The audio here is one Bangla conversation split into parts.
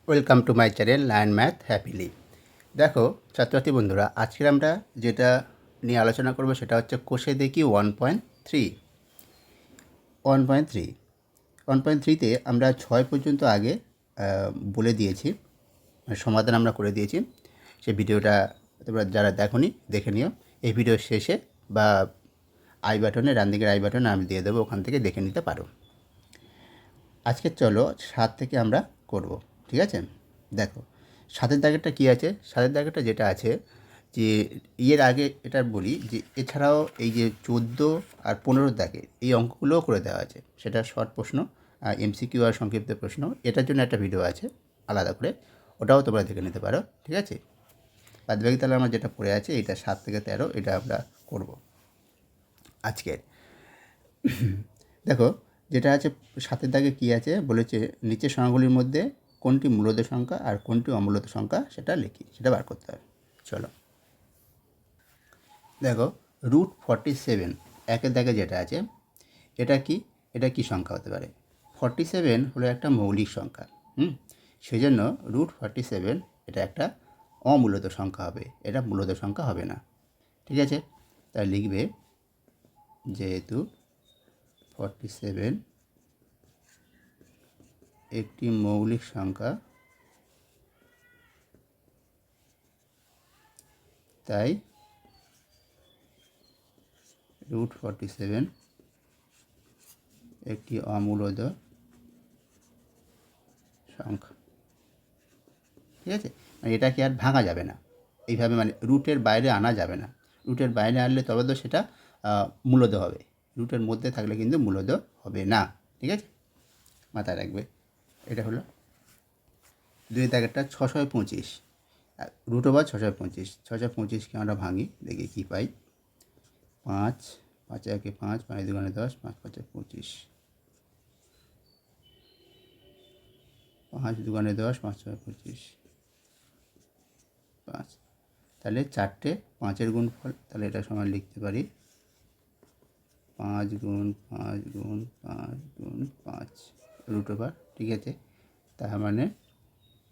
Welcome to my channel learn math happily. দেখো ছাত্রছাত্রী বন্ধুরা, আজকে আমরা যেটা নিয়ে আলোচনা করব সেটা হচ্ছে কোষে দেখি 1.3 1.3 1.3তে আমরা 6 পর্যন্ত আগে বলে দিয়েছি, সমাধান আমরা করে দিয়েছি। সেই ভিডিওটা তোমরা যারা দেখোনি দেখে নিও। এই ভিডিওর শেষে বা আই বাটনে, ডান দিকের আই বাটনে আমি দিয়ে দেবো, ওখান থেকে দেখে নিতে পারো। আজকে চলো 7 থেকে আমরা করব, ঠিক আছে? দেখো 7-এর দাগেরটা কী আছে। 7-এর দাগেরটা যেটা আছে যে এর আগে এটা বলি যে এছাড়াও এই যে 14 আর 15 দাগের এই অঙ্কগুলোও করে দেওয়া আছে। সেটা শর্ট প্রশ্ন, এমসিকিউ আর সংক্ষিপ্ত প্রশ্ন, এটার জন্য একটা ভিডিও আছে আলাদা করে, ওটাও তোমরা দেখে নিতে পারো, ঠিক আছে? বাদবাকি তাহলে আমার যেটা পড়ে আছে এইটা 7 থেকে 13 এটা আমরা করব আজকের। দেখো যেটা আছে 7-এর দাগে কী আছে বলেছে, নিচের সংখ্যাগুলির মধ্যে কোনটি মূলদ সংখ্যা আর কোনটি অমূলদ সংখ্যা সেটা লিখি, সেটা বার করতে হবে। চলো দেখো √47 একের দাগে যেটা আছে এটা কি সংখ্যা হতে পারে? 47 হলো একটা মৌলিক সংখ্যা। সেই জন্য √47 এটা একটা অমূলদ সংখ্যা হবে, এটা মূলদ সংখ্যা হবে না, ঠিক আছে? তাই লিখবে যেহেতু 47 একটি মৌলিক সংখ্যা, তাই √47 একটি অমূলদ সংখ্যা, ঠিক আছে? মানে এটাকে আর ভাঙা যাবে না এইভাবে, মানে রুটের বাইরে আনা যাবে না। রুটের বাইরে আনলে তবে তো সেটা মূলদ হবে, রুটের মধ্যে থাকলে কিন্তু মূলদ হবে না, ঠিক আছে? মাথায় রাখবে। এটা হলো 2 দাগেরটা 625, √/625। 625কে আমরা ভাঙি, দেখি কী পাই। 5 5 একে 5, 5 দুগুণে 10, 5 5 25, 5 দুগুণে 10, 5 ছয় 25, 5। তাহলে 4টে 5-এর গুণফল, তাহলে এটা সমান লিখতে পারি 5 গুণ 5 গুণ 5 গুণ 5 √/, ঠিক আছে? তার মানে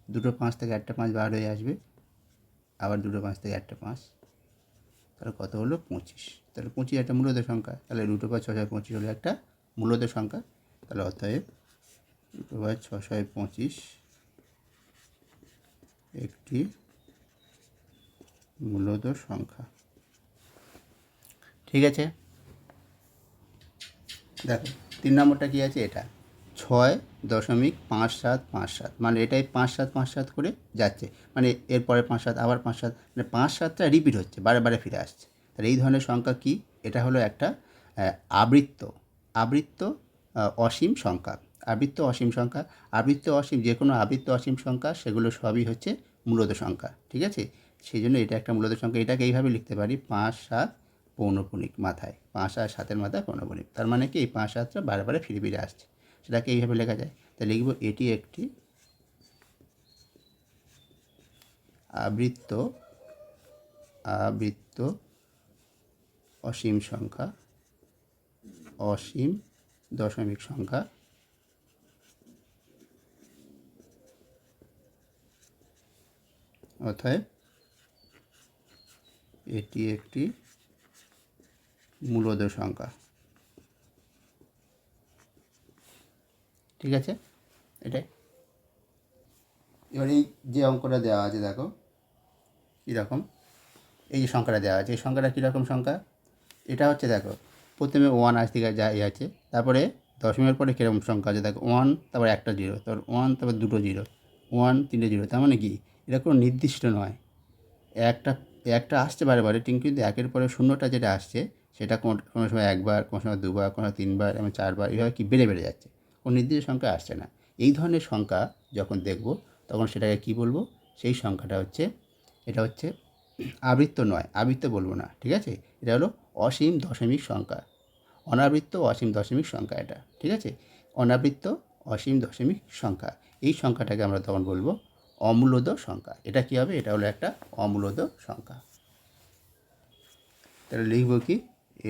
দুটো 5 থেকে একটা 5 বার হয়ে আসবে, আবার দুটো 5 থেকে একটা 5, তাহলে কত হলো 25। তাহলে 25 একটা মূলদ সংখ্যা, তাহলে √/625 হলো একটা মূলদ সংখ্যা। তাহলে অতএব √/625 একটি মূলদ সংখ্যা, ঠিক আছে? দেখো 3 নম্বরটা কী আছে, এটা 6.5757, মানে এটাই 5-7 করে যাচ্ছে, মানে এরপরে 5-7 আবার 5-7, মানে 5-7টা রিপিট হচ্ছে, বারে বারে ফিরে আসছে। তাহলে এই ধরনের সংখ্যা কি? এটা হলো একটা আবৃত্ত আবৃত্ত অসীম সংখ্যা। আবৃত্ত অসীম সংখ্যা, আবৃত্ত অসীম, যে কোনো আবৃত্ত অসীম সংখ্যা সেগুলো সবই হচ্ছে মূলদ সংখ্যা, ঠিক আছে? সেই জন্য এটা একটা মূলদ সংখ্যা। এটাকে এইভাবে লিখতে পারি 5-7 পৌনঃপুনিক মাথায়, 5 আর 7-এর মাথায় পৌনঃপুনিক। তার মানে কি এই 5-7টা বারে বারে ফিরে ফিরে আসছে, সেটাকে এইভাবে লেখা যায়। তাই লিখব এটি একটি আবৃত্ত আবৃত্ত অসীম সংখ্যা, অসীম দশমিক সংখ্যা, অতএব এটি একটি মূলদ সংখ্যা, ঠিক আছে? এটাই। এবার এই যে অঙ্কটা দেওয়া আছে দেখো কীরকম, এই যে সংখ্যাটা দেওয়া আছে, এই সংখ্যাটা কীরকম সংখ্যা? এটা হচ্ছে দেখো প্রথমে 1 আসতে যা আছে, তারপরে দশমিকের পরে কীরকম সংখ্যা আছে দেখো 1, তারপর একটা 0, তারপর 1, তারপর দুটো 0, 1 3টে 0। তার মানে কি এটা কোনো নির্দিষ্ট নয়, একটা একটা আসছে বারে বারে, কিন্তু একের পরে শূন্যটা যেটা আসছে সেটা কোনো সময় একবার, কোনো সময় দুবার, কোনো সময় 3বার এবং 4বার, এভাবে কি বেড়ে বেড়ে যাচ্ছে, কোনো নির্দিষ্ট সংখ্যা আসছে না। এই ধরনের সংখ্যা যখন দেখব তখন সেটাকে কি বলবো? সেই সংখ্যাটা হচ্ছে, এটা হচ্ছে আবৃত্ত নয়, আবৃত্ত বলবো না, ঠিক আছে? এটা হলো অসীম দশমিক সংখ্যা, অনাবৃত্ত অসীম দশমিক সংখ্যা এটা, ঠিক আছে? অনাবৃত্ত অসীম দশমিক সংখ্যা, এই সংখ্যাটাকে আমরা তখন বলবো অমূলদ সংখ্যা। এটা কী হবে? এটা হলো একটা অমূলদ সংখ্যা। তাহলে লিখব কি,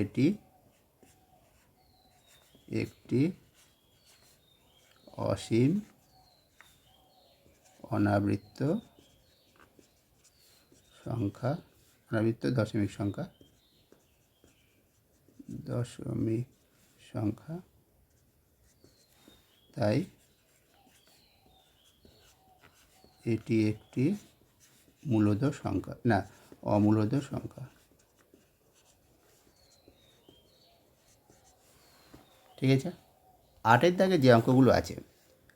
এটি একটি অসীম অনাবৃত্ত সংখ্যা, অনাবৃত্ত দশমিক সংখ্যা, তাই এটি একটি মূলদ সংখ্যা, না অমূলদ সংখ্যা। ঠিক আছে। 8 দাগে যে অঙ্কগুলো আছে,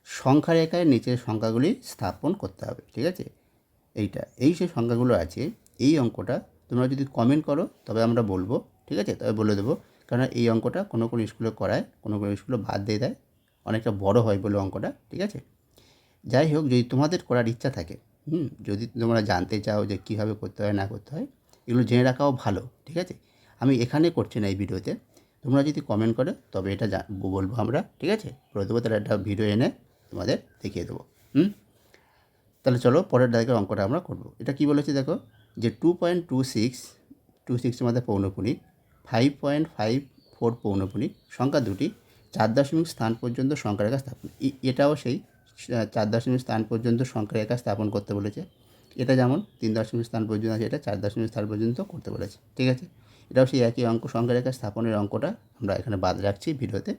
সংখ্যা রেখায় নিচের সংখ্যাগুলি স্থাপন করতে হবে। ঠিক আছে, এই যে সংখ্যাগুলো আছে, এই অঙ্কটা তোমরা যদি কমেন্ট করো তবে আমরা বলবো। ঠিক আছে, তবে বলে দেবো, কারণ এই অঙ্কটা কোনো স্কুলে করায়, কোনো স্কুলে বাদ দিয়ে দেয়, অনেকটা বড় হয় বলে অঙ্কটা। ঠিক আছে, যাই হোক, যদি তোমাদের করার ইচ্ছা থাকে, যদি তোমরা জানতে চাও যে কীভাবে করতে হয় না করতে হয়, এগুলো জেনে রাখাও ভালো। ঠিক আছে, আমি এখানে করছি না এই ভিডিওতে, তোমরা যদি কমেন্ট করো তবে এটা বলবো আমরা। ঠিক আছে, বলে দেবো, তাহলে একটা ভিডিও এনে তোমাদের দেখিয়ে দেবো। তাহলে চলো পরের দাগের অঙ্কটা আমরা করব। এটা কি বলেছে দেখো, যে 2.26 মধ্যে পৌনপুণিক, 5.54 পৌনপুণিক সংখ্যা দুটি 4 স্থান পর্যন্ত সংখ্যা রেখা স্থাপন। এটাও সেই 4 স্থান পর্যন্ত সংখ্যা রেখা স্থাপন করতে বলেছে। এটা যেমন 3 স্থান পর্যন্ত আছে, এটা 4 স্থান পর্যন্ত করতে বলেছে। ঠিক আছে, এটাও সেই একই অঙ্ক, সংখ্যা রেখা স্থাপনের অঙ্কটা আমরা এখানে বাদ রাখছি ভিডিওতে।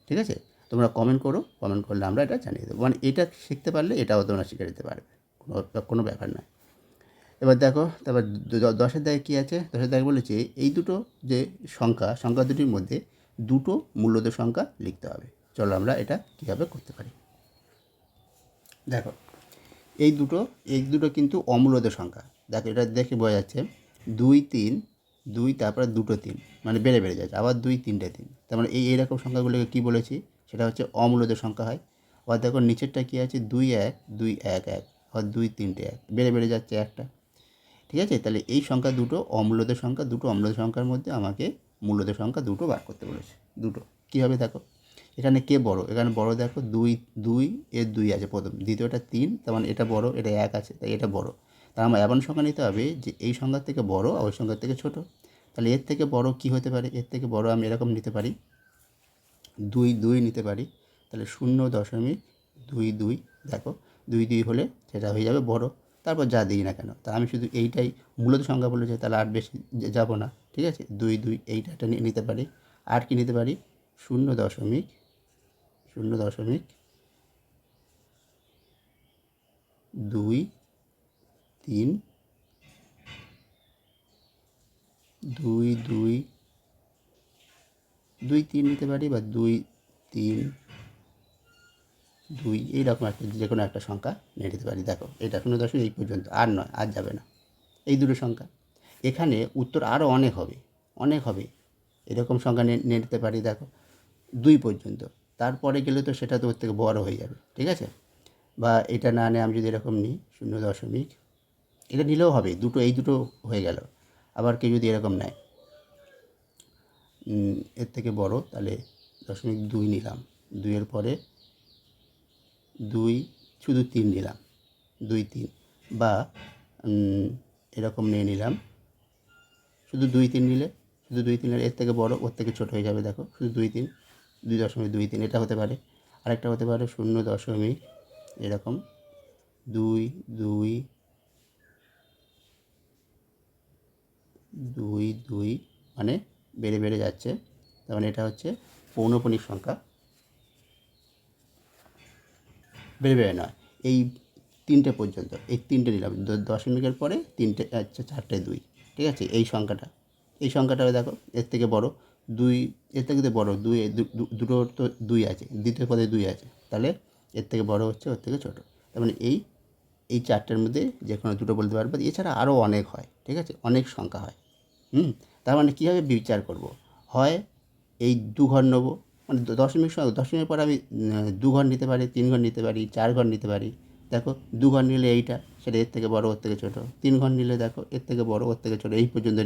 ঠিক আছে, তোমরা কমেন্ট করো, কমেন্ট করলে আমরা এটা জানিয়ে দেবো। মানে এটা শিখতে পারলে এটাও তোমরা শিখে নিতে পারবে, কোনো ব্যাপার নয়। এবার দেখো, তারপর 10 দাগে কী আছে, 10 দাগে বলেছে এই দুটো যে সংখ্যা দুটির মধ্যে দুটো মূল্যদ সংখ্যা লিখতে হবে। চলো আমরা এটা কীভাবে করতে পারি। দেখো, এই দুটো কিন্তু অমূল্যদ সংখ্যা। দেখো, এটা দেখে বোঝা যাচ্ছে 2 3 2, তারপরে দুটো 3, মানে বেড়ে যাচ্ছে, আবার 2 3টে 3। তার মানে এইরকম সংখ্যাগুলোকে কী বলেছি, সেটা হচ্ছে অমূল্যদ সংখ্যা হয়। আবার দেখো নিচেরটা কী আছে, 2 1 2 1 1, আবার 2 3টে 1, বেড়ে যাচ্ছে একটা। ঠিক আছে, তাহলে এই সংখ্যা দুটো অমূল্যদ সংখ্যা, দুটো অমূল্যদ সংখ্যার মধ্যে আমাকে মূল্যদ সংখ্যা দুটো বার করতে বলেছে। দুটো কীভাবে, দেখো এখানে কে বড়, এখানে বড় দেখো 2 এর 2 আছে প্রথম, দ্বিতীয়টা 3, তার মানে এটা বড়, এটা 1 আছে, তাই এটা বড়। তার আমার এমন সংখ্যা নিতে হবে যে এই সংখ্যার থেকে বড় আর ওই সংখ্যার থেকে ছোট। তাহলে এর থেকে বড় কি হতে পারে, এর থেকে বড় আমি এরকম নিতে পারি, 2 নিতে পারি। তাহলে 0.22, দেখো 2 হলে সেটা হয়ে যাবে বড়। তারপর যা দিই না কেন, তা আমি শুধু এইটাই মূলত সংখ্যা বলেছে, তাহলে আর বেশি যাব না। ঠিক আছে, 2 এইটা নিতে পারি। আর কি নিতে পারি, 0.03 2 3 2 3 নিতে পারি, বা 2 3 2, এইরকম একটা যে কোনো একটা সংখ্যা নিয়ে নিতে পারি। দেখো এটা 0., এই পর্যন্ত, আর নয়, আর যাবে না, এই দুটো সংখ্যা। এখানে উত্তর আরও অনেক হবে, এরকম সংখ্যা নিয়ে নিতে পারি। দেখো 2 পর্যন্ত, তারপরে গেলে তো সেটা তো ওর থেকে বড় হয়ে যাবে। ঠিক আছে, বা এটা না নিয়ে আমি যদি এরকম নিই 0., এটা নিলেও হবে, এই দুটো হয়ে গেল। আবার কেউ যদি এরকম নেয় এর থেকে বড়, তাহলে 0.2 নিলাম, 2-এর পরে 2, শুধু 3 নিলাম, 2 3, বা এরকম নিয়ে নিলাম, শুধু 2 3 নিলে, এর থেকে বড় ওর থেকে ছোট হয়ে যাবে। দেখো শুধু 2 3, 2.23, এটা হতে পারে। আরেকটা হতে পারে 0. এরকম 2 2 2 2, মানে বেড়ে যাচ্ছে। তার মানে এটা হচ্ছে পৌনপুণিক সংখ্যা, বেড়ে নয়, এই 3টে পর্যন্ত, এই 3টে নিলাম, দশমিকের পরে 3টে, আচ্ছা 4টে 2। ঠিক আছে, এই সংখ্যাটা দেখো এর থেকে বড় 2, এর থেকে তো বড় 2, দুটো তো 2 আছে, দ্বিতীয় পদে 2 আছে, তাহলে এর থেকে বড় হচ্ছে ওর থেকে ছোট। তার মানে এই 4টের মধ্যে যে কোনো দুটো বলতে পারবে। এছাড়া আরও অনেক হয়। ঠিক আছে, অনেক সংখ্যা হয়। তার মানে কীভাবে বিচার করব, হয় এই 2 ঘর নেবো, মানে দশমিকের পর আমি 2 ঘর নিতে পারি, 3 ঘর নিতে পারি, 4 ঘর নিতে পারি। দেখো 2 ঘর নিলে এইটা, সেটা এর থেকে বড় ওর থেকে ছোট। 3 ঘর নিলে দেখো এর থেকে বড় ওর থেকে ছোট, এই পর্যন্ত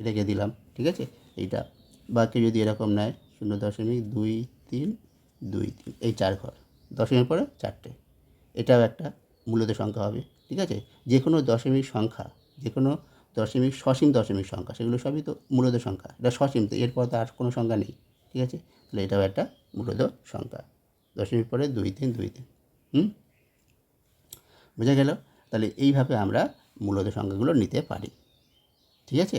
রেখে দিলাম। ঠিক আছে, এইটা। বা কেউ যদি এরকম নেয় 0.2 3 2 3, এই 4 ঘর, দশমিকের পরে 4টে, এটাও একটা মূলত সংখ্যা হবে। ঠিক আছে, যে কোনো দশমিক সংখ্যা, যে কোনো সসীম দশমিক সংখ্যা, সেগুলো সবই তো মূলত সংখ্যা। এটা সসীম, তো এরপর তো আর কোনো সংখ্যা নেই। ঠিক আছে, তাহলে এটাও একটা মূলত সংখ্যা, দশমিক পরে 2 3 2 3। বোঝা গেল? তাহলে এইভাবে আমরা মূলদ সংখ্যাগুলো নিতে পারি। ঠিক আছে?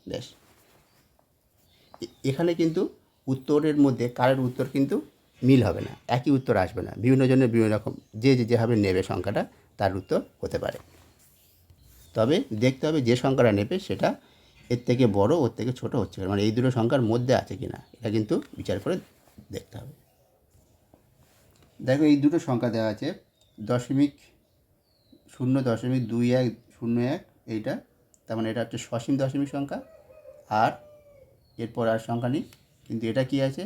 বেশ, এখানে কিন্তু উত্তরের মধ্যে কারোর উত্তর কিন্তু মিল হবে না, একই উত্তর আসবে না, বিভিন্ন জনের বিভিন্ন রকম, যে যেভাবে নেবে সংখ্যাটা তার উত্তর হতে পারে। তবে দেখতে হবে যে সংখ্যাটা নেবে সেটা এর থেকে বড় ওর থেকে ছোট হচ্ছে কিনা, মানে এই দুটো সংখ্যার মধ্যে আছে কিনা, এটা কিন্তু বিচার করে দেখতে হবে। দেখো এই দুটো সংখ্যা দেওয়া আছে, 0.2101 এইটা, তার মানে এটা হচ্ছে সসীম দশমিক সংখ্যা। আর এরপর আর সংখ্যা নেই, কিন্তু এটা কি আছে,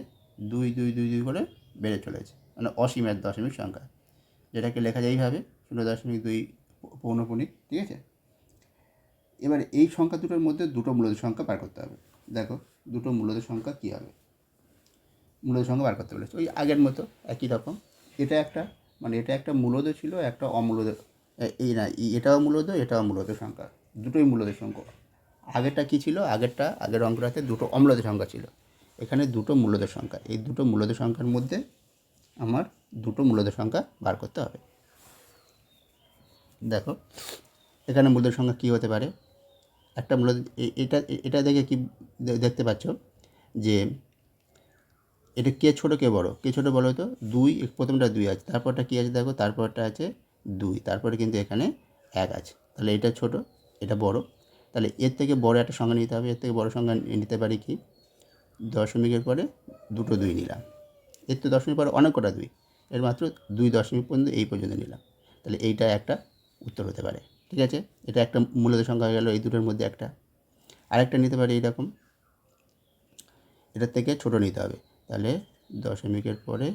2 করে বেড়ে চলেছে, মানে অসীমের দশমিক সংখ্যা, যেটাকে লেখা যায় এইভাবে 0.2 পৌনঃপুনিক। ঠিক আছে? এবার এই সংখ্যা দুটোর মধ্যে দুটো মূলদ সংখ্যা বার করতে হবে। দেখো দুটো মূলদ সংখ্যা কী হবে, মূলদ সংখ্যা বার করতে বলেছে ওই আগের মতো একই রকম। এটা একটা, মানে এটা একটা মূলদ ছিল, একটা অমূলদ, এই না, এটাও মূলদ এটাও মূলদ সংখ্যা, দুটোই মূলদ সংখ্যা। আগেরটা কী ছিল, আগের অঙ্কটাতে দুটো অম্লদ সংখ্যা ছিল, এখানে দুটো মূলদ সংখ্যা। এই দুটো মূলদ সংখ্যার মধ্যে আমার দুটো মূলদ সংখ্যা বার করতে হবে। দেখো এখানে মূলদ সংখ্যা কী হতে পারে, একটা মূলদ, এটা এটা দেখে কি দেখতে পাচ্ছ যে এটা কে ছোটো কে বড়, কে ছোটো বলো তো, 2, প্রথমটা 2 আছে, তারপরটা কী আছে দেখো, তারপরটা আছে 2, তারপরে কিন্তু এখানে 1 আছে, তাহলে এটা ছোট এটা বড়। তাহলে এর থেকে বড় একটা সংখ্যা নিতে হবে, এর থেকে বড় সংখ্যা নিতে পারি কি, দশমিকের পরে দুটো 2 নিলাম, এর তো দশমিক পরে অনেক কটা 2, এর মাত্র 2 দশমিক পর্যন্ত এই পর্যন্ত নিলাম, তাহলে এইটা একটা উত্তর হতে পারে। ঠিক আছে? এটা একটা মূলদ সংখ্যা হয়ে গেল, এই দুটোর মধ্যে একটা। আরেকটা নিতে পারি এইরকম, এটার থেকে ছোটো নিতে হবে, তাহলে দশমিকের পরে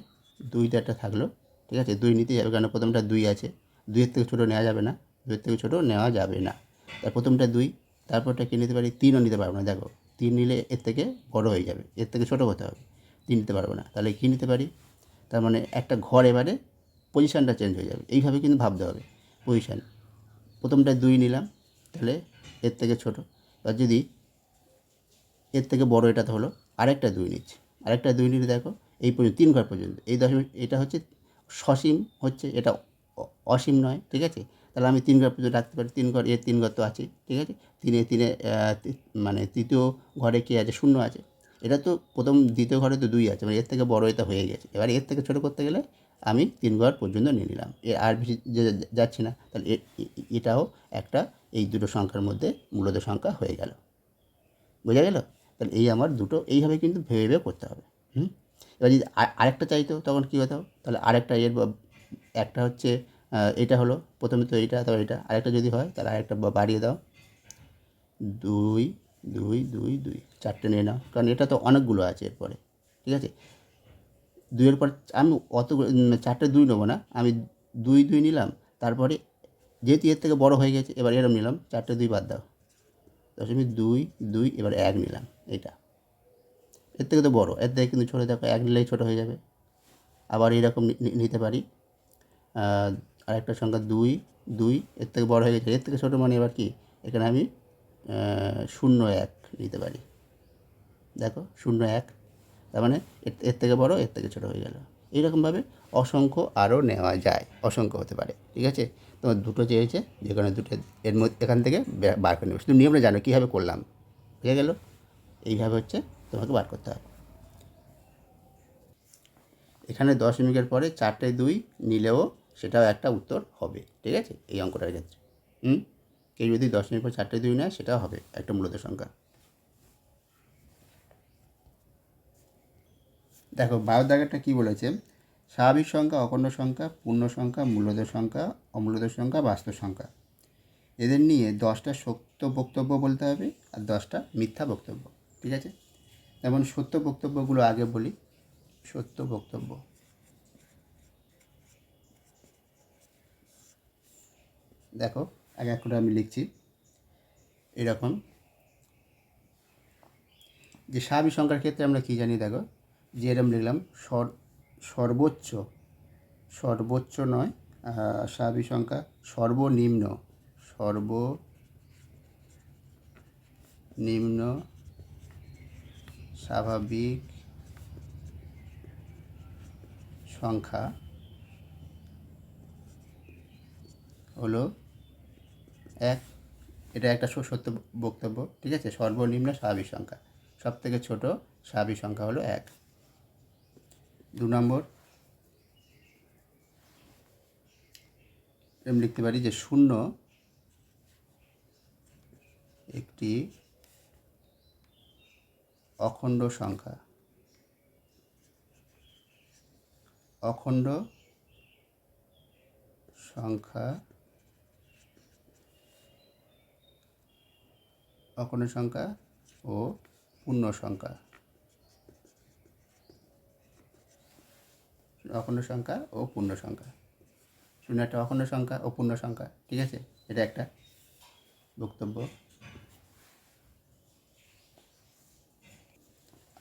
2টা একটা থাকলো। ঠিক আছে? 2 নিতে যাবে, কারণ প্রথমটা 2 আছে, 2-এর থেকে ছোটো নেওয়া যাবে না, 2-এর থেকে ছোটো নেওয়া যাবে না। তার প্রথমটা 2, তারপরটা কী নিতে পারি, 3ও নিতে পারবো না। দেখো 3 নিলে এর থেকে বড় হয়ে যাবে, এর থেকে ছোটো হতে হবে, 3 নিতে পারবো না। তাহলে কী নিতে পারি, তার মানে একটা ঘর এবারে পজিশানটা চেঞ্জ হয়ে যাবে, এইভাবে কিন্তু ভাবতে হবে পজিশান। প্রথমটা 2 নিলাম, তাহলে এর থেকে ছোটো, এবার যদি এর থেকে বড় এটা তো হলো, আরেকটা 2 নিচ্ছি, আরেকটা 2 নিলে দেখো এই পর্যন্ত 3 ঘর পর্যন্ত, এই দশমিক, এটা হচ্ছে সসীম হচ্ছে, এটা অসীম নয়। ঠিক আছে? তাহলে আমি 3 ঘর পর্যন্ত রাখতে পারি, 3 ঘর, এর 3 ঘর তো আছেই। ঠিক আছে? তিনে মানে তৃতীয় ঘরে কী আছে, 0 আছে, এটা তো প্রথম দ্বিতীয় ঘরে তো 2 আছে, মানে এর থেকে বড় এটা হয়ে গেছে, এবার এর থেকে ছোটো করতে গেলে আমি 3 ঘর পর্যন্ত নিয়ে নিলাম, এর আর বেশি যাচ্ছি না। তাহলে এটাও একটা এই দুটো সংখ্যার মধ্যে মূলদ সংখ্যা হয়ে গেল। বোঝা গেল? তাহলে এই আমার দুটো, এইভাবে কিন্তু ভেবে ভেবে করতে হবে। এবার যদি আরেকটা চাইতো তখন কী হতো, তাহলে আরেকটা এর একটা হচ্ছে এটা হলো প্রথমে তো এইটা, তারপর এটা, আরেকটা যদি হয় তাহলে আরেকটা বাড়িয়ে দাও, 2 2 2 2, 4টে নিয়ে নাও, কারণ এটা তো অনেকগুলো আছে এরপরে। ঠিক আছে? 2-এর পর আমি অত 4টে 2 নেবো না, আমি 2 2 নিলাম, তারপরে যেহেতু এর থেকে বড় হয়ে গেছে এবার এরম নিলাম, 4টে 2 বাদ দাও, 0.2 2, এবার 1 নিলাম, এটা এর থেকে তো বড়, এর থেকে কিন্তু ছোটো, দেখো 1 নিলেই ছোটো হয়ে যাবে। আবার এইরকম নিতে পারি, আরেকটা সংখ্যা 2 2, এর থেকে বড় হয়ে গেছে, এর থেকে ছোটো, মানে এবার কি এখানে আমি 0 1 নিতে পারি। দেখো 0 1, তার মানে এর থেকে বড় এর থেকে ছোটো হয়ে গেল। এইরকমভাবে অসংখ্য আরও নেওয়া যায়, অসংখ্য হতে পারে। ঠিক আছে? তোমার দুটো চেয়েছে, যে কোনো দুটো এর মধ্যে এখান থেকে বার করে নেবে, শুধু নিয়মটা জানো কীভাবে করলাম। বুঝে গেল? এইভাবে হচ্ছে তোমাকে বার করতে হবে। এখানে দশমিকের পরে 4টে 2 নিলেও সেটাও একটা উত্তর হবে। ঠিক আছে? এই অঙ্কটার ক্ষেত্রে কেউ যদি দশমিকের পর 4টে 2 নেয় সেটাও হবে একটা মূলদ সংখ্যা। দেখো 12 দাগেরটা কী বলেছে, স্বাভাবিক সংখ্যা, অখণ্ড সংখ্যা, পূর্ণ সংখ্যা, মূলদ সংখ্যা, অমূলদ সংখ্যা, বাস্তব সংখ্যা, এদের নিয়ে 10টা সত্য বক্তব্য বলতে হবে আর 10টা মিথ্যা বক্তব্য। ঠিক আছে? যেমন সত্য বক্তব্যগুলো আগে বলি। সত্য বক্তব্য, দেখো এক এক করে আমি লিখছি এরকম, যে স্বাভাবিক সংখ্যার ক্ষেত্রে আমরা কী জানি, দেখো যে এরকম লিখলাম, সর্বোচ্চ, সর্বোচ্চ নয়, স্বাভাবিক সংখ্যা, সর্বনিম্ন, সর্বনিম্ন স্বাভাবিক সংখ্যা হলো 1। এটা একটা সত্য বক্তব্য, ঠিক আছে। সর্বনিম্ন স্বাভাবিক সংখ্যা, সব থেকে ছোটো স্বাভাবিক সংখ্যা হলো 1। 2 নম্বর, আমি লিখতে পারি যে 0 একটি অখণ্ড সংখ্যা। অখণ্ড সংখ্যা, অখণ্ড সংখ্যা ও পূর্ণ সংখ্যা। অখণ্ড সংখ্যা ও পূর্ণ সংখ্যা। 0 একটা অখণ্ড সংখ্যা ও পূর্ণ সংখ্যা, ঠিক আছে। এটা একটা বক্তব্য।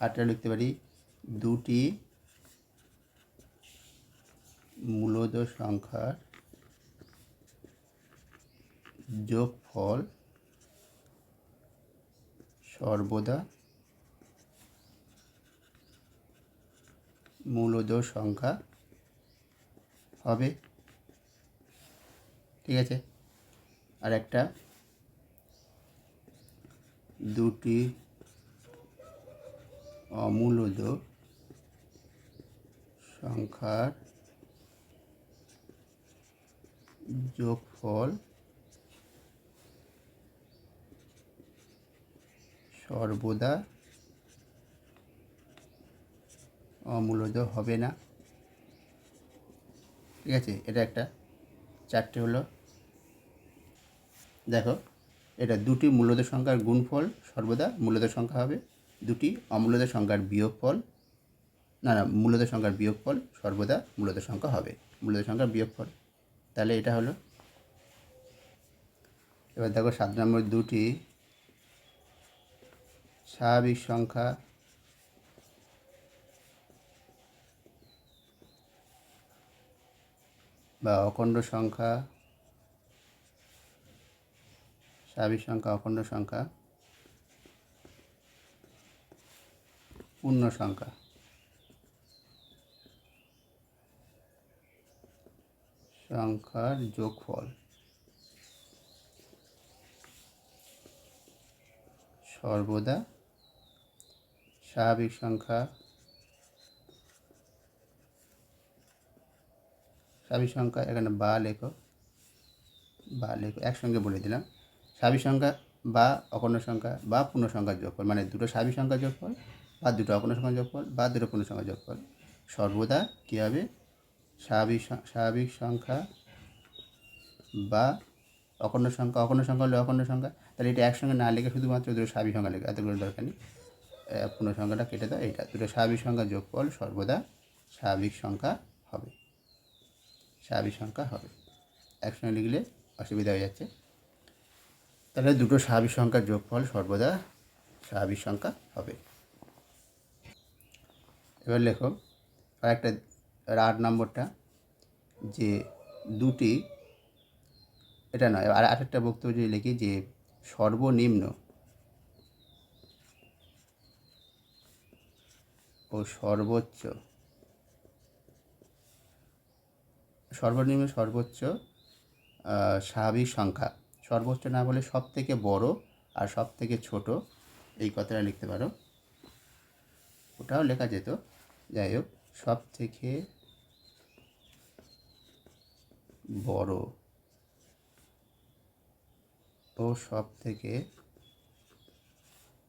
আরটা লিখতে পারি, দুটি মূলদ সংখ্যার যোগফল সর্বদা মূলদ সংখ্যা হবে, ঠিক আছে। আর একটা, দুটি অমূলদ সংখ্যার যোগফল সর্বদা অমূলদ হবে না, ঠিক আছে। এটা একটা। 4টে হলো, দেখো, এটা দুটি মূলদ সংখ্যার গুণফল সর্বদা মূলদ সংখ্যা হবে, দুটি অমূলদ সংখ্যার বিয়োগফল, মূলদ সংখ্যার বিয়োগফল সর্বদা মূলদ সংখ্যা হবে, মূলদ সংখ্যার বিয়োগফল। তাহলে এটা হলো। এবার দেখো 7 নম্বর, দুটি স্বাভাবিক সংখ্যা বা অখণ্ড সংখ্যা, স্বাভাবিক সংখ্যা, অখণ্ড সংখ্যা, পূর্ণ সংখ্যা, সংখ্যার যোগফল সর্বদা স্বাভাবিক সংখ্যা, স্বাভাবিক সংখ্যা, এখানে বা লেখো, একসঙ্গে বলে দিলাম। স্বাভাবিক সংখ্যা বা অখণ্ড সংখ্যা বা পূর্ণ সংখ্যার যোগফল, মানে দুটো স্বাভাবিক সংখ্যার যোগফল বা দুটো অখণ্ড সংখ্যার যোগফল বা দুটো পূর্ণ সংখ্যার যোগফল সর্বদা কী হবে, স্বাভাবিক সংখ্যা বা অখণ্ড সংখ্যা। অখণ্ড সংখ্যা হলে অখণ্ড সংখ্যা, তাহলে এটা একসঙ্গে না লিখে শুধুমাত্র দুটো স্বাভাবিক সংখ্যা লেখা, এতগুলো দরকার নেই। পূর্ণ সংখ্যাটা কেটে দাও, এইটা দুটো স্বাভাবিক সংখ্যার যোগফল সর্বদা স্বাভাবিক সংখ্যা হবে, স্বাভাবিক সংখ্যা হবে। একসঙ্গে লিখলে অসুবিধা হয়ে যাচ্ছে। তাহলে দুটো স্বাভাবিক সংখ্যার যোগফল সর্বদা স্বাভাবিক সংখ্যা হবে। এবার লেখো আর একটা, 8 নম্বরটা, যে দুটি, এটা নয়, আর আরেকটা বক্তব্য যদি লিখি যে সর্বনিম্ন ও সর্বোচ্চ, সর্বনিম্ন সর্বোচ্চ স্বাভাবিক সংখ্যা, সর্বোচ্চ না বলে সব থেকে বড় আর সব থেকে ছোট, এই কথাটা লিখতে পারো। ওটাও লেখা যেত, যাই হোক, সব থেকে বড় ও সব থেকে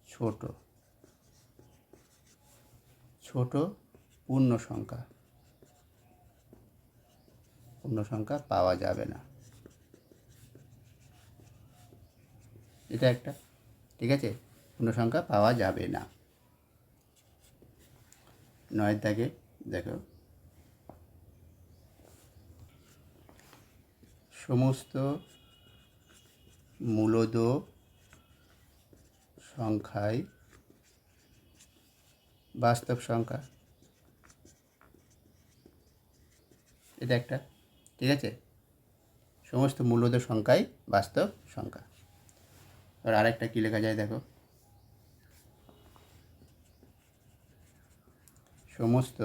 ছোট ছোট পূর্ণ সংখ্যা, পূর্ণ সংখ্যা পাওয়া যাবে না, এটা একটা, ঠিক আছে। পূর্ণ সংখ্যা পাওয়া যাবে না। 9 দাগে দেখো, সমস্ত মূলদ সংখ্যাই বাস্তব সংখ্যা, এটা একটা, ঠিক আছে। সমস্ত মূলদ সংখ্যাই বাস্তব সংখ্যা। আর আরেকটা কী লেখা যায় দেখো, সমস্ত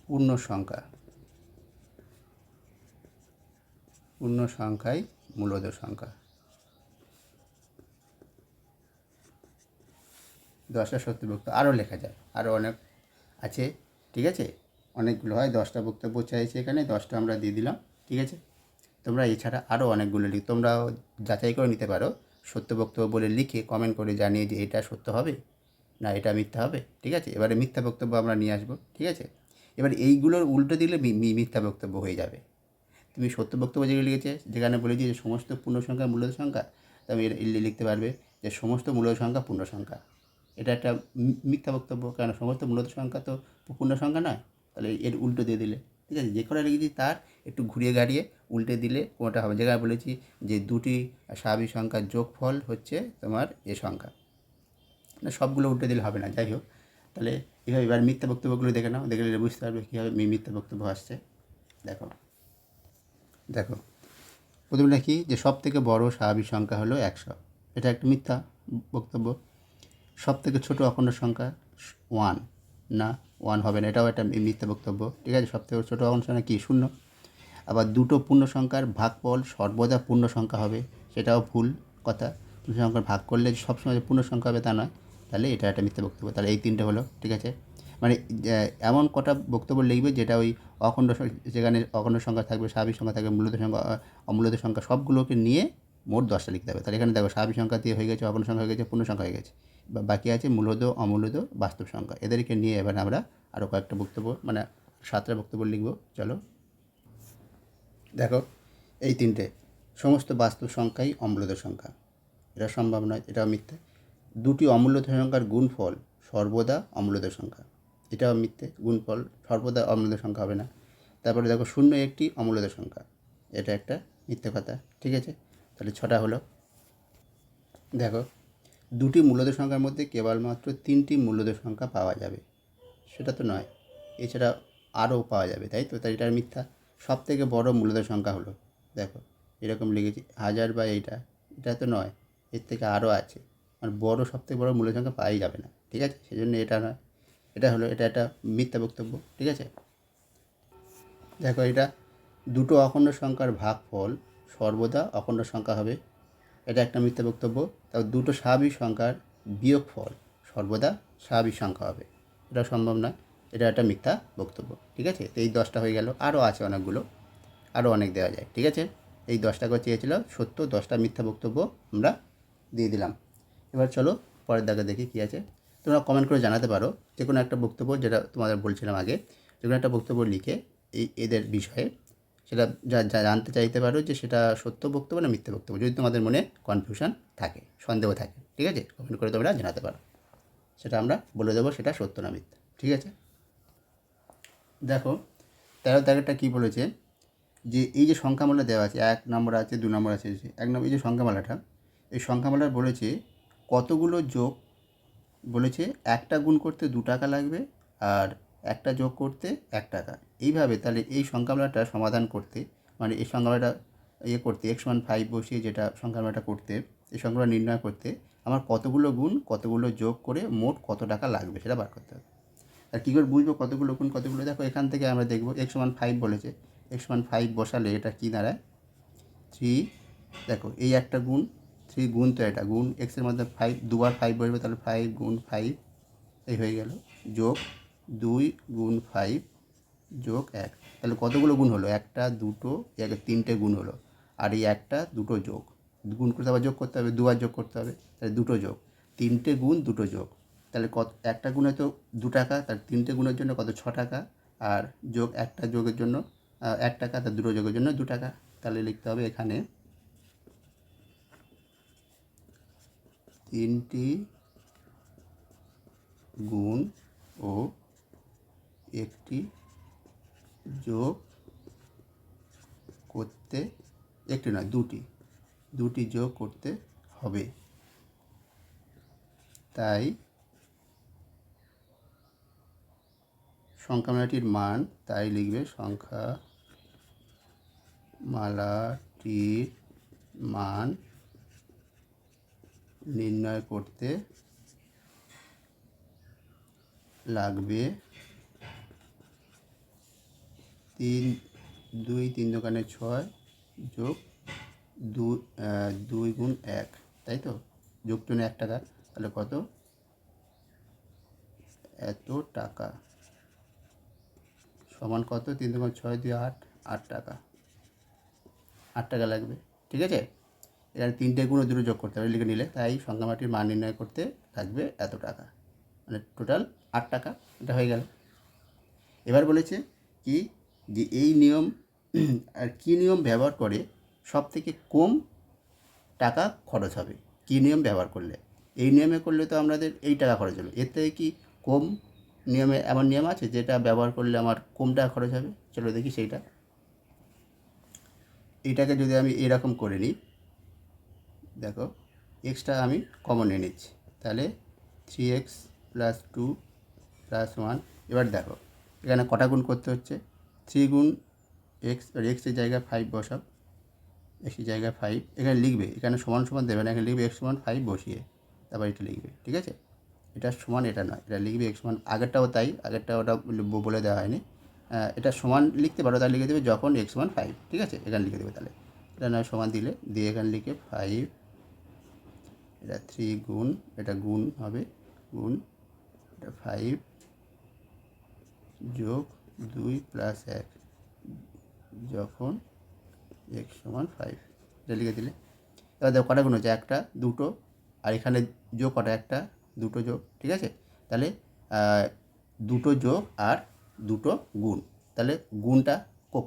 পূর্ণ সংখ্যা, পূর্ণ সংখ্যাই মূলদ সংখ্যা। 10টা সত্যবিভক্ত আরও লেখা যায়, আরও অনেক আছে, ঠিক আছে, অনেকগুলো হয়। 10টা বক্তব্য চাইছে এখানে, 10টা আমরা দিয়ে দিলাম, ঠিক আছে। তোমরা এছাড়া আরও অনেকগুলো তোমরাও যাচাই করে নিতে পারো, সত্য বক্তব্য বলে লিখে কমেন্ট করে জানিয়ে যে এটা সত্য হবে না এটা মিথ্যা হবে, ঠিক আছে। এবারে মিথ্যা বক্তব্য আমরা নিয়ে আসবো, ঠিক আছে। এবার এইগুলোর উল্টো দিলে মিথ্যা বক্তব্য হয়ে যাবে। তুমি সত্য বক্তব্য যেগুলো লিখেছে, যেখানে বলেছি যে সমস্ত পূর্ণ সংখ্যা মূলদ সংখ্যা, তুমি লিখতে পারবে যে সমস্ত মূলদ সংখ্যা পূর্ণ সংখ্যা। এটা একটা মিথ্যা বক্তব্য, কারণ সমস্ত মূলদ সংখ্যা তো পূর্ণ সংখ্যা নয়। তাহলে এর উল্টো দিয়ে দিলে, ঠিক আছে। যে কটা লিখেছি তার একটু ঘুরিয়ে গাড়িয়ে উল্টে দিলে কোনটা হবে। যেখানে বলেছি যে দুটি স্বাভাবিক সংখ্যার যোগফল হচ্ছে তোমার এ সংখ্যা, না সবগুলো উল্টে দিলে হবে না। যাই হোক, তাহলে এইভাবে এবার মিথ্যা বক্তব্যগুলো দেখে নাও, দেখলে বুঝতে পারবে কীভাবে মিথ্যা বক্তব্য আসছে। দেখো দেখো প্রথমে লিখি যে সব থেকে বড় স্বাভাবিক সংখ্যা হলো 100। এটা একটা মিথ্যা বক্তব্য। সব থেকে ছোটো অখণ্ড সংখ্যা 1, না 1 হবে না, এটাও একটা মিথ্যা বক্তব্য, ঠিক আছে। সব থেকে ছোটো অখণ্ড সংখ্যা কি 0। আবার দুটো পূর্ণ সংখ্যার ভাগফল সর্বদা পূর্ণ সংখ্যা হবে, সেটাও ভুল কথা। পূর্ণ সংখ্যার ভাগ করলে সবসময় পূর্ণ সংখ্যা হবে তা নয়, তাহলে এটা একটা মিথ্যা বক্তব্য। তাহলে এই তিনটে হলো, ঠিক আছে। মানে এমন কটা বক্তব্য লিখবে যেটা ওই অখণ্ড, যেখানে অখণ্ড সংখ্যা থাকবে, স্বাভাবিক সংখ্যা থাকবে, মূলদ সংখ্যা, অমূলদ সংখ্যা, সবগুলোকে নিয়ে মোট 10টা লিখতে হবে। তাহলে এখানে দেখো স্বাভাবিক সংখ্যা দিয়ে হয়ে গেছে, অখণ্ড সংখ্যা হয়ে গেছে, পূর্ণ সংখ্যা হয়ে গেছে, বাকি আছে মূলদ, অমূলদ, বাস্তব সংখ্যা। এদেরকে নিয়ে এবার আমরা আরও কয়েকটা বক্তব্য, মানে 7টা বক্তব্য লিখব। চলো দেখো, এই তিনটে সমস্ত বাস্তব সংখ্যাই অমূলদ সংখ্যা, এটা সম্ভব নয়, এটাও মিথ্যে। দুটি অমূলদ সংখ্যার গুণফল সর্বদা অমূলদ সংখ্যা, এটাও মিথ্যে। গুণফল সর্বদা অমূলদ সংখ্যা হবে না। তারপরে দেখো 0 একটি অমূলদ সংখ্যা, এটা একটা মিথ্যে কথা, ঠিক আছে। তাহলে 6টা হলো। দেখো দুটি মূলদ সংখ্যার মধ্যে কেবলমাত্র 3টি মূলদ সংখ্যা পাওয়া যাবে, সেটা তো নয়, এছাড়া আরও পাওয়া যাবে, তাই তো, তাই এটার মিথ্যা। সব থেকে বড় মূলদ সংখ্যা হলো, দেখো এরকম লিখেছি 1000 বা এটা তো নয়, এর থেকে আরও আছে, মানে বড়, সব থেকে বড় মূলদ সংখ্যা পাওয়াই যাবে না, ঠিক আছে, সেজন্য এটা নয়, এটা হলো, এটা একটা মিথ্যা বক্তব্য, ঠিক আছে। দেখো এটা দুটো অখণ্ড সংখ্যার ভাগফল সর্বদা অখণ্ড সংখ্যা হবে, এটা একটা মিথ্যা বক্তব্য। তারপর দুটো স্বাভাবিক সংখ্যার বিয়োগফল সর্বদা স্বাভাবিক সংখ্যা হবে, এটা সম্ভব নয়, এটা একটা মিথ্যা বক্তব্য, ঠিক আছে। তো এই 10টা হয়ে গেল, আরও আছে অনেকগুলো, আরও অনেক দেওয়া যায়, ঠিক আছে। এই 10টা করে চেয়েছিল সত্য, 10টা মিথ্যা বক্তব্য আমরা দিয়ে দিলাম। এবার চলো পরের দাগে দেখি কী আছে। তোমরা কমেন্ট করে জানাতে পারো যে কোনো একটা বক্তব্য, যেটা তোমাদের বলছিলাম আগে, যে কোনো একটা বক্তব্য লিখে এদের বিষয়ে সেটা জানতে চাইতে পারো যে সেটা সত্য বক্তব্য না মিথ্যা বক্তব্য, যদি তোমাদের মনে কনফিউশন থাকে, সন্দেহ থাকে, ঠিক আছে, কমেন্ট করে তোমরা জানাতে পারো, সেটা আমরা বলে দেবো সেটা সত্য না মিথ্যা, ঠিক আছে। দেখো 13 দাগেরটা কী বলেছে, যে এই যে সংখ্যামালা দেওয়া আছে, 1 নম্বর আছে, 2 নম্বর আছে, 1 নম্বর এই যে সংখ্যামালাটা, এই সংখ্যামালার বলেছে কতগুলো যোগ, বলেছে একটা গুণ করতে 2 টাকা লাগবে আর একটা যোগ করতে 1 টাকা। এইভাবে তাহলে এই সংখ্যামালাটা সমাধান করতে, মানে এই সংখ্যামালাটা করতে, x=5 বসিয়ে যেটা সংখ্যামালাটা করতে, এই সংখ্যাটা নির্ণয় করতে আমার কতগুলো গুণ কতগুলো যোগ করে মোট কত টাকা লাগবে সেটা বার করতে হবে। আর কী করে বুঝবো কতগুলো গুণ কতগুলো, দেখো এখান থেকে আমরা দেখব x=5 বলেছে, x=5 বসালে এটা কী দাঁড়ায় 3, দেখো এই একটা গুণ 3 গুণ, তো এটা গুণ এক্সের মধ্যে 5 দুবার 5 বসবে, তাহলে 5 গুণ 5 এই হয়ে গেল, যোগ 2 গুণ 5 যোগ 1, তাহলে কতগুলো গুণ হলো, একটা দুটো, তিনটে গুণ হলো, আর এই একটা দুটো যোগ, গুণ করতে আবার যোগ করতে হবে, দুবার যোগ করতে হবে, তাহলে দুটো যোগ, তিনটে গুণ দুটো যোগ, তাহলে একটা গুণে তো 2 টাকা, তার তিনটে গুণের জন্য কত 6 টাকা, আর যোগ একটা যোগের জন্য 1 টাকা, তার দুটো যোগের জন্য 2 টাকা। তাহলে লিখতে হবে এখানে 3টি গুণ ও 1টি যোগ করতে, একটি নয় দুটি যোগ করতে হবে, তাই সংখ্যামালাটির মান, তাই লিখবে সংখ্যামালাটির মান নির্ণয় করতে লাগবে 3, 2 3 দোকানে 6, যোগ 2 গুণ 1, তাই তো, যোগ চিহ্ন 1 টাকা, তাহলে কত, এত টাকা সমান কত, 3 2 6 2 8, 8 টাকা, 8 টাকা লাগবে। ঠিক আছে, এখানে 3টে গুণ ও দুটো যোগ করতে হবে, লিখে নিলে। তাই সংখ্যামালাটির মান নির্ণয় করতে লাগবে এত টাকা, মানে টোটাল 8 টাকা। এটা হয়ে গেল। এবার বলেছে কি, যে এই নিয়ম আর কী নিয়ম ব্যবহার করে সব থেকে কম টাকা খরচ হবে, কী নিয়ম ব্যবহার করলে। এই নিয়মে করলে তো আমাদের এই টাকা খরচ হলো, এর থেকে কি কম নিয়মে এমন নিয়ম আছে যেটা ব্যবহার করলে আমার কম টাকা খরচ হবে? চলো দেখি সেইটা। এইটাকে যদি আমি এরকম করে নিই, দেখো এক্সটা আমি কমন নিয়ে নিচ্ছি, তাহলে 3x + 2 + 1। এবার দেখো এখানে কটা গুণ করতে হচ্ছে, 3 গুণ এক্স, আর এক্সের জায়গায় 5 বসাও, এক্সের জায়গায় 5 এখানে লিখবে, এখানে সমান সমান দেবে না, এখানে লিখবে x সমান 5 বসিয়ে, তারপর এটা লিখবে। ঠিক আছে, এটা সমান, এটা নয়, এটা লিখবে x সমান, আগেরটাও তাই, আগেরটা ওটা বলে দেওয়া হয়নি, এটা সমান লিখতে পারো, তাহলে লিখে দেবে যখন x সমান 5। ঠিক আছে, এখানে লিখে দেবে, তাহলে এটা নয় সমান দিলে দিয়ে এখানে লিখে 5, এটা 3 গুণ, এটা গুণ হবে, গুণ এটা 5 যোগ 2 + 1 যখন x সমান 5, এটা লিখে দিলে। এবার দেখো কটা গুণ হচ্ছে, একটা দুটো, আর এখানে যোগ কটা, একটা দুটো যোগ। ঠিক আছে, তাহলে দুটো যোগ আর দুটো গুণ, তাহলে গুণটা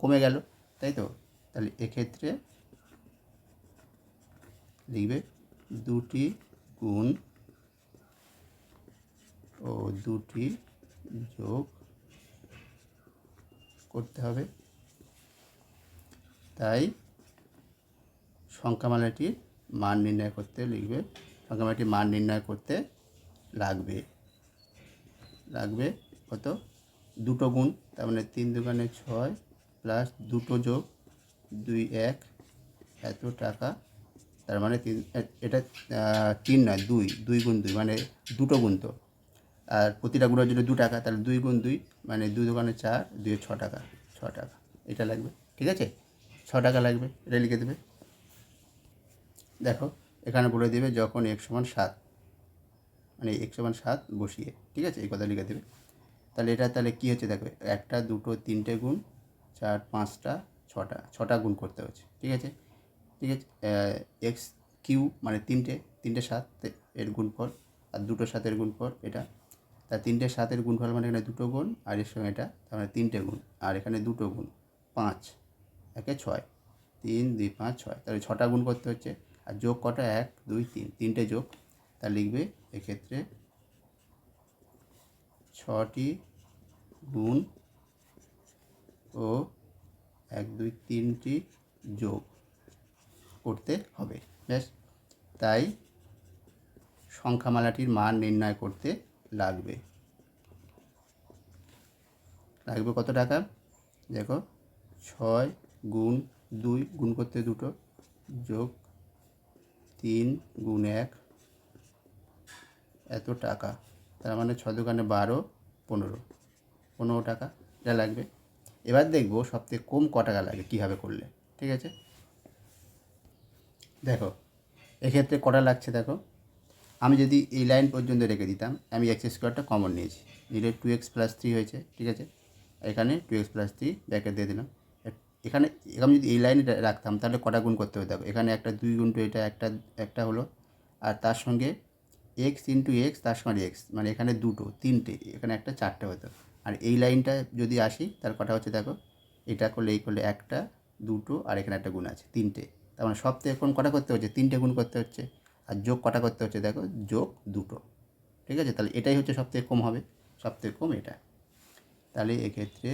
কমে গেল, তাই তো। তাহলে এক্ষেত্রে লিখবে 2টি গুণ ও 2টি যোগ করতে হবে, তাই সংখ্যামালাটির মান নির্ণয় করতে লিখবে, সংখ্যামালাটির মান নির্ণয় করতে লাগবে কত, দুটো গুণ, তার মানে 3 2 6 প্লাস দুটো যোগ 2 1 এত টাকা, তার মানে এটা 3 নয় 2, 2 গুণ 2 মানে দুটো গুণ, তো আর প্রতিটা গুণের জন্য 2 টাকা, তাহলে 2 গুণ 2 মানে 2 2 4, 2 6 টাকা, 6 টাকা এটা লাগবে। ঠিক আছে, 6 টাকা লাগবে, এটা লিখে দেবে। দেখো এখানে বলে দেবে যখন x সমান 7, মানে x সমান 7 বসিয়ে। ঠিক আছে, এই কথা লিখে দেবে। তাহলে এটা তাহলে কী হচ্ছে, দেখো একটা দুটো তিনটে গুণ, 4 5টা 6টা গুণ করতে হচ্ছে। ঠিক আছে, ঠিক আছে, x কিউ মানে তিনটে 7 এর গুণফল, আর দুটো 7-এর গুণফল এটা, তা 3টে 7-এর গুণফল মানে এখানে দুটো গুণ, আর এর সঙ্গে এটা, তার মানে 3টে গুণ, আর এখানে দুটো গুণ, 5 একে 6, 3 2 5 6, তাহলে 6টা গুণ করতে হচ্ছে। আর যোগ কটা, 1 2 3, তিনটে যোগ, তা লিখবে এক্ষেত্রে 6টি গুণ ও 1 2 3টি যোগ করতে হবে। ব্যাস, তাই সংখ্যামালাটির মান নির্ণয় করতে লাগবে কত টাকা, দেখো 6 গুণ 2 গুণ করতে দুটো, যোগ 3 গুণ 1 এত টাকা, তার মানে 6 2 12, 15 টাকা এটা লাগবে। এবার দেখবো সবথেকে কম ক টাকা লাগে কীভাবে করলে। ঠিক আছে, দেখো এক্ষেত্রে কটা লাগছে, দেখো আমি যদি এই লাইন পর্যন্ত রেখে দিতাম, আমি x স্কোয়ারটা কমন নিয়েছি, নিলে 2x + 3 হয়েছে। ঠিক আছে, এখানে 2x + 3 ব্র্যাকেট দিয়ে দিলাম। এখানে আমি যদি এই লাইনে রাখতাম তাহলে কটা গুণ করতে হবে, দেখো এখানে একটা 2 গুণ এটা একটা হলো, আর তার সঙ্গে x ইন্টু এক্স তার সঙ্গে এক্স, মানে এখানে দুটো তিনটে, এখানে একটা 4টে হতো। আর এই লাইনটা যদি আসি তার কটা হচ্ছে, দেখো এটা করলে এই করলে একটা দুটো, আর এখানে একটা গুণ আছে 3টে, তার মানে সব থেকে কোন কটা করতে হচ্ছে, 3টে গুণ করতে হচ্ছে। আর যোগ কটা করতে হচ্ছে, দেখো যোগ দুটো। ঠিক আছে, তাহলে এটাই হচ্ছে সব থেকে কম হবে, সব থেকে কম এটা। তাহলে এক্ষেত্রে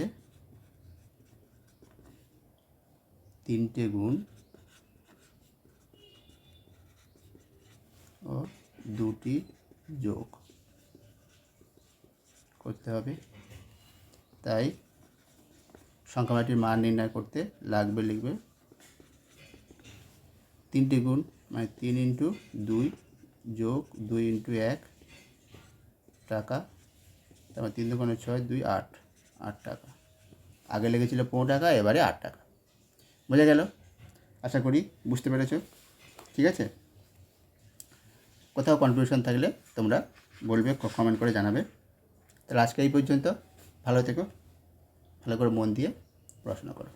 3টে গুণ ও 2টি যোগ করতে হবে, তাই সংখ্যামালাটির মান নির্ণয় করতে লাগবে, লিখবে 3টে গুণ মানে 3 ইন্টু 2 যোগ 2 ইন্টু 1 টাকা, তারপর 3 2 6 2 8, 8 টাকা। আগে লেগেছিল 15 টাকা, এবারে 8 টাকা। বোঝা গেল। আশা করি বুঝতে পেরেছো। ঠিক আছে, কোথাও কনফিউশন থাকলে তোমরা বলবে, কমেন্ট করে জানাবে। তাহলে আজকে এই পর্যন্ত। ভালো থেকো, ভালো করে মন দিয়ে পড়াশোনা করো।